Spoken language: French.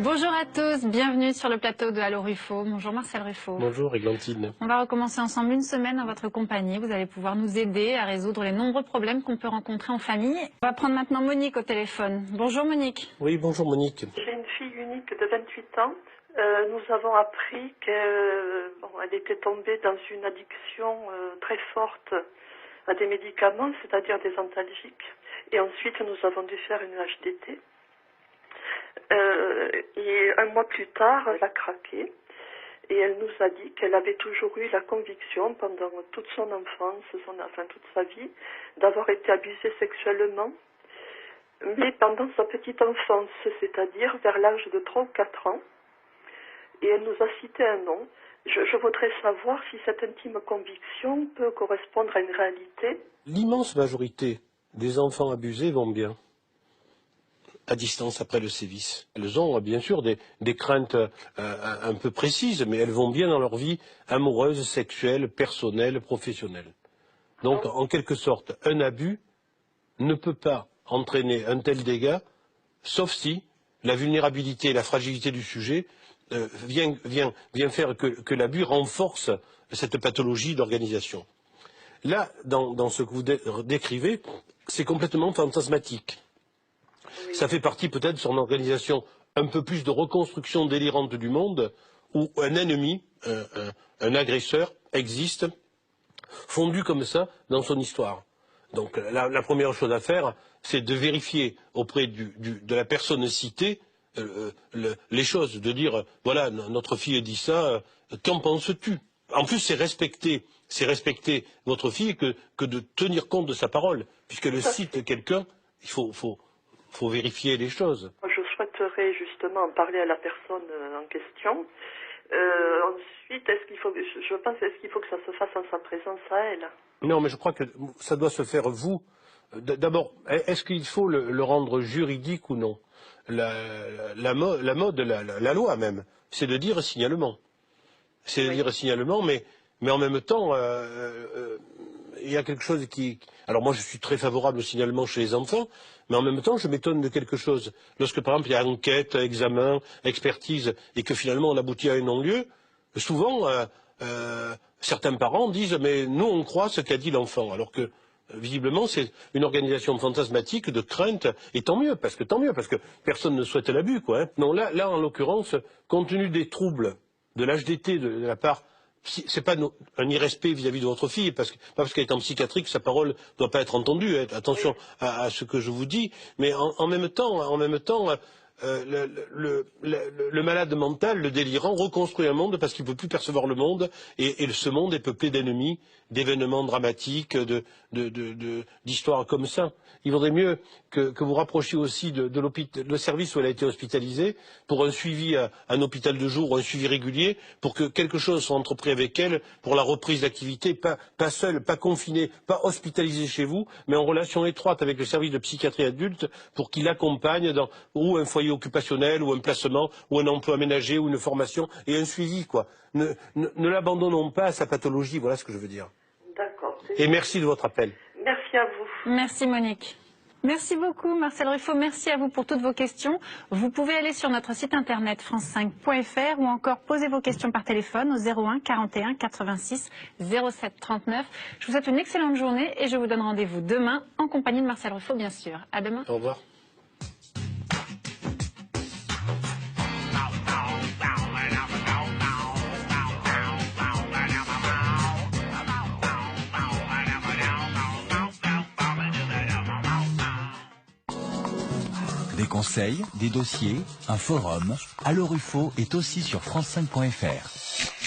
Bonjour à tous, bienvenue sur le plateau de Allô Ruffo. Bonjour Marcel Ruffo. Bonjour Églantine. On va recommencer ensemble une semaine en votre compagnie. Vous allez pouvoir nous aider à résoudre les nombreux problèmes qu'on peut rencontrer en famille. On va prendre maintenant Monique au téléphone. Bonjour Monique. Oui, bonjour Monique. J'ai une fille unique de 28 ans. Nous avons appris qu'elle était tombée dans une addiction très forte à des médicaments, c'est-à-dire des antalgiques. Et ensuite, nous avons dû faire une HDT. Et un mois plus tard, elle a craqué et elle nous a dit qu'elle avait toujours eu la conviction pendant toute son enfance, toute sa vie, d'avoir été abusée sexuellement, mais pendant sa petite enfance, c'est-à-dire vers l'âge de 3 ou 4 ans. Et elle nous a cité un nom. Je voudrais savoir si cette intime conviction peut correspondre à une réalité. L'immense majorité des enfants abusés vont bien à distance après le sévice. Elles ont bien sûr des craintes un peu précises, mais elles vont bien dans leur vie amoureuse, sexuelle, personnelle, professionnelle. Donc, en quelque sorte, un abus ne peut pas entraîner un tel dégât, sauf si la vulnérabilité et la fragilité du sujet vient faire que l'abus renforce cette pathologie d'organisation. Là, dans ce que vous décrivez, c'est complètement fantasmatique. Oui. Ça fait partie peut-être de son organisation un peu plus de reconstruction délirante du monde, où un ennemi, un agresseur existe, fondu comme ça dans son histoire. Donc la première chose à faire, c'est de vérifier auprès de la personne citée les choses, de dire, voilà, notre fille dit ça, qu'en penses-tu? En plus, c'est respecter votre fille que de tenir compte de sa parole, puisqu'elle cite quelqu'un, il faut vérifier les choses. Je souhaiterais justement parler à la personne en question. Ensuite, est-ce qu'il faut que ça se fasse en sa présence à elle? Non, mais je crois que ça doit se faire vous. D'abord, est-ce qu'il faut le rendre juridique ou non? La loi même, c'est de dire signalement. C'est de dire signalement, mais en même temps, il y a quelque chose qui... Alors moi, je suis très favorable au signalement chez les enfants, mais en même temps, je m'étonne de quelque chose. Lorsque, par exemple, il y a enquête, examen, expertise, et que finalement on aboutit à un non-lieu, souvent, certains parents disent « mais nous, on croit ce qu'a dit l'enfant », alors que visiblement, c'est une organisation fantasmatique de crainte, et tant mieux, parce que personne ne souhaite l'abus, quoi. Hein. Non, là, en l'occurrence, compte tenu des troubles de l'HDT de la part, c'est pas un irrespect vis-à-vis de votre fille, pas parce qu'elle est en psychiatrie que sa parole ne doit pas être entendue. Hein. Attention à ce que je vous dis, mais en même temps, le malade mental, le délirant, reconstruit un monde parce qu'il ne peut plus percevoir le monde, et ce monde est peuplé d'ennemis, d'événements dramatiques, d'histoires comme ça. Il vaudrait mieux que vous rapprochiez aussi le service où elle a été hospitalisée pour un suivi à un hôpital de jour ou un suivi régulier, pour que quelque chose soit entrepris avec elle pour la reprise d'activité, pas seule, pas confinée, pas hospitalisée chez vous, mais en relation étroite avec le service de psychiatrie adulte pour qu'il l'accompagne dans ou un foyer occupationnel, ou un placement, ou un emploi aménagé, ou une formation, et un suivi, quoi. Ne l'abandonnons pas à sa pathologie, voilà ce que je veux dire. D'accord. Et merci de votre appel. Merci à vous. Merci Monique. Merci beaucoup Marcel Ruffo, merci à vous pour toutes vos questions. Vous pouvez aller sur notre site internet france5.fr ou encore poser vos questions par téléphone au 01 41 86 07 39. Je vous souhaite une excellente journée et je vous donne rendez-vous demain en compagnie de Marcel Ruffo, bien sûr. À demain. Au revoir. Des conseils, des dossiers, un forum. Allô Ruffo est aussi sur france5.fr.